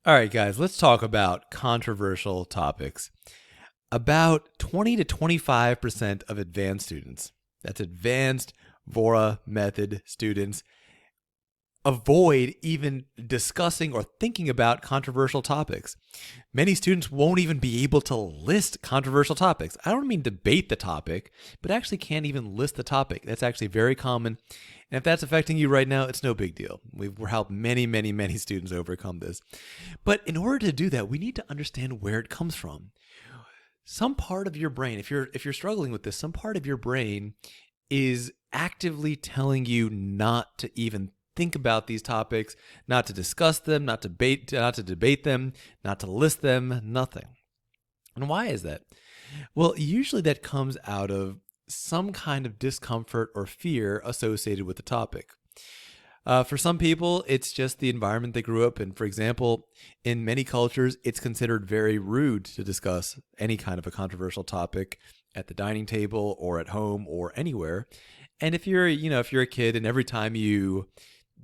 All right, guys, let's talk about controversial topics. About 20 to 25% of advanced students, that's advanced Vora method students, avoid even discussing or thinking about controversial topics. Many students won't even be able to list controversial topics. I don't mean debate the topic, but actually can't even list the topic. That's actually very common. And if that's affecting you right now, it's no big deal. We've helped many students overcome this. But in order to do that, we need to understand where it comes from. Some part of your brain, if you're struggling with this, some part of your brain is actively telling you not to even think about these topics, not to discuss them, not to debate them, not to list them, nothing. And why is that? Well, usually that comes out of some kind of discomfort or fear associated with the topic. For some people, it's just the environment they grew up in. For example, in many cultures, it's considered very rude to discuss any kind of a controversial topic at the dining table or at home or anywhere. And if you're a kid and every time you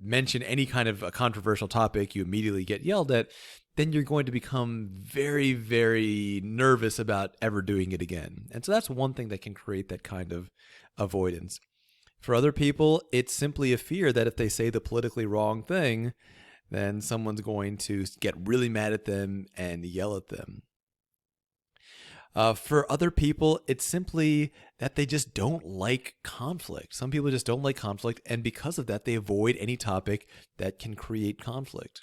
mention any kind of a controversial topic, you immediately get yelled at, then you're going to become very nervous about ever doing it again. And so that's one thing that can create that kind of avoidance. For other people, it's simply a fear that if they say the politically wrong thing, then someone's going to get really mad at them and yell at them. For other people, it's simply that they just don't like conflict. Some people just don't like conflict, and because of that, they avoid any topic that can create conflict.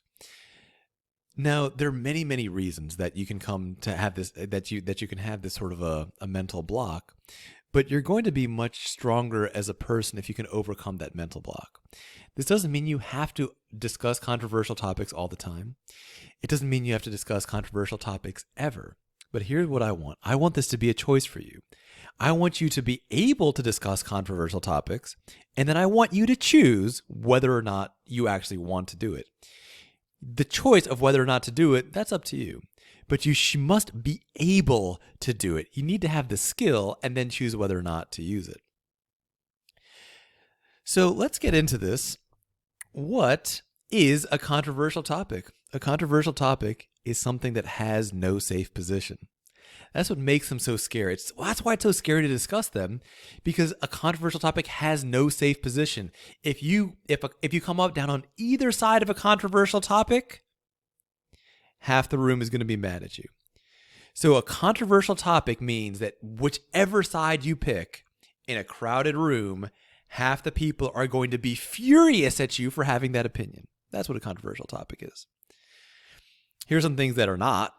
Now, there are many reasons that you can come to have this, that you can have this sort of a mental block, but you're going to be much stronger as a person if you can overcome that mental block. This doesn't mean you have to discuss controversial topics all the time. It doesn't mean you have to discuss controversial topics ever. But here's what I want. I want this to be a choice for you. I want you to be able to discuss controversial topics, and then I want you to choose whether or not you actually want to do it. The choice of whether or not to do it, that's up to you. But you must be able to do it. You need to have the skill and then choose whether or not to use it. So let's get into this. What is a controversial topic? A controversial topic is something that has no safe position. That's what makes them so scary. That's why it's so scary to discuss them, because a controversial topic has no safe position. If you come up down on either side of a controversial topic, half the room is going to be mad at you. So a controversial topic means that whichever side you pick in a crowded room, half the people are going to be furious at you for having that opinion. That's what a controversial topic is. Here's some things that are not.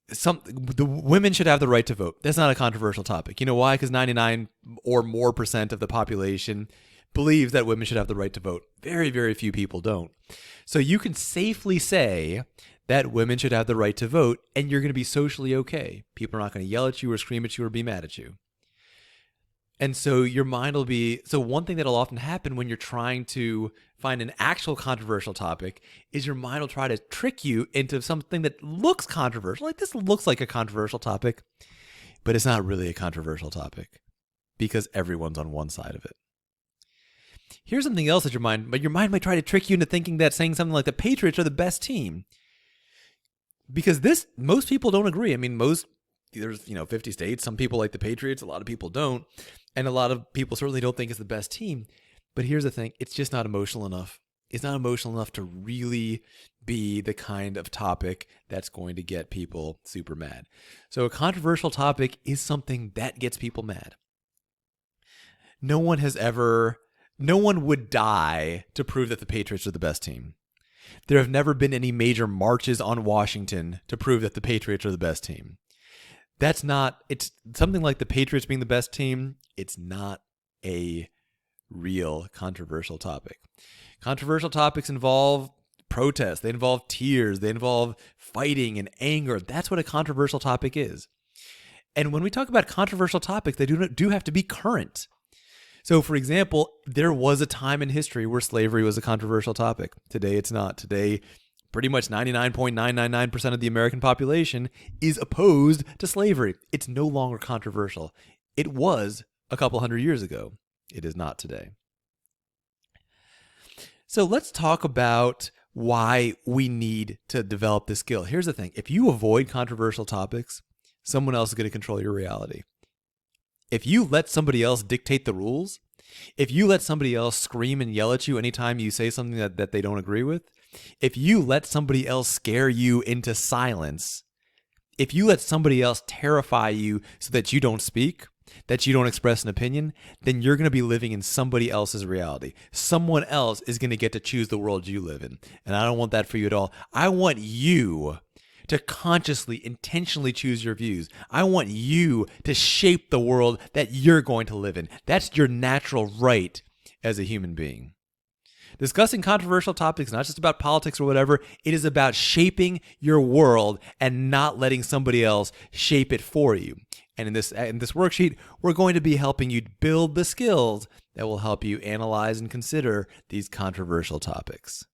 The women should have the right to vote. That's not a controversial topic. You know why? Because 99 or more percent of the population believes that women should have the right to vote. Very few people don't. So you can safely say that women should have the right to vote, and you're going to be socially okay. People are not going to yell at you or scream at you or be mad at you. And so your mind will be, so one thing that'll often happen when you're trying to find an actual controversial topic is your mind will try to trick you into something that looks controversial. Like, this looks like a controversial topic, but it's not really a controversial topic because everyone's on one side of it. Here's something else that your mind might try to trick you into thinking that saying something like the Patriots are the best team. Because most people don't agree. I mean, there's 50 states. Some people like the Patriots, a lot of people don't. And a lot of people certainly don't think it's the best team. But here's the thing, it's just not emotional enough. It's not emotional enough to really be the kind of topic that's going to get people super mad. So a controversial topic is something that gets people mad. No one would die to prove that the Patriots are the best team. There have never been any major marches on Washington to prove that the Patriots are the best team. It's something like the Patriots being the best team. It's not a real controversial topic. Controversial topics involve protest. They involve tears. They involve fighting and anger. That's what a controversial topic is. And when we talk about controversial topics, they do have to be current. So, for example, there was a time in history where slavery was a controversial topic. Today, it's not. Today, pretty much 99.999% of the American population is opposed to slavery. It's no longer controversial. It was a couple hundred years ago. It is not today. So let's talk about why we need to develop this skill. Here's the thing. If you avoid controversial topics, someone else is going to control your reality. If you let somebody else dictate the rules, if you let somebody else scream and yell at you anytime you say something that they don't agree with, if you let somebody else scare you into silence, if you let somebody else terrify you so that you don't speak, that you don't express an opinion, then you're going to be living in somebody else's reality. Someone else is going to get to choose the world you live in. And I don't want that for you at all. I want you to consciously, intentionally choose your views. I want you to shape the world that you're going to live in. That's your natural right as a human being. Discussing controversial topics, not just about politics or whatever, it is about shaping your world and not letting somebody else shape it for you. And in this worksheet, we're going to be helping you build the skills that will help you analyze and consider these controversial topics.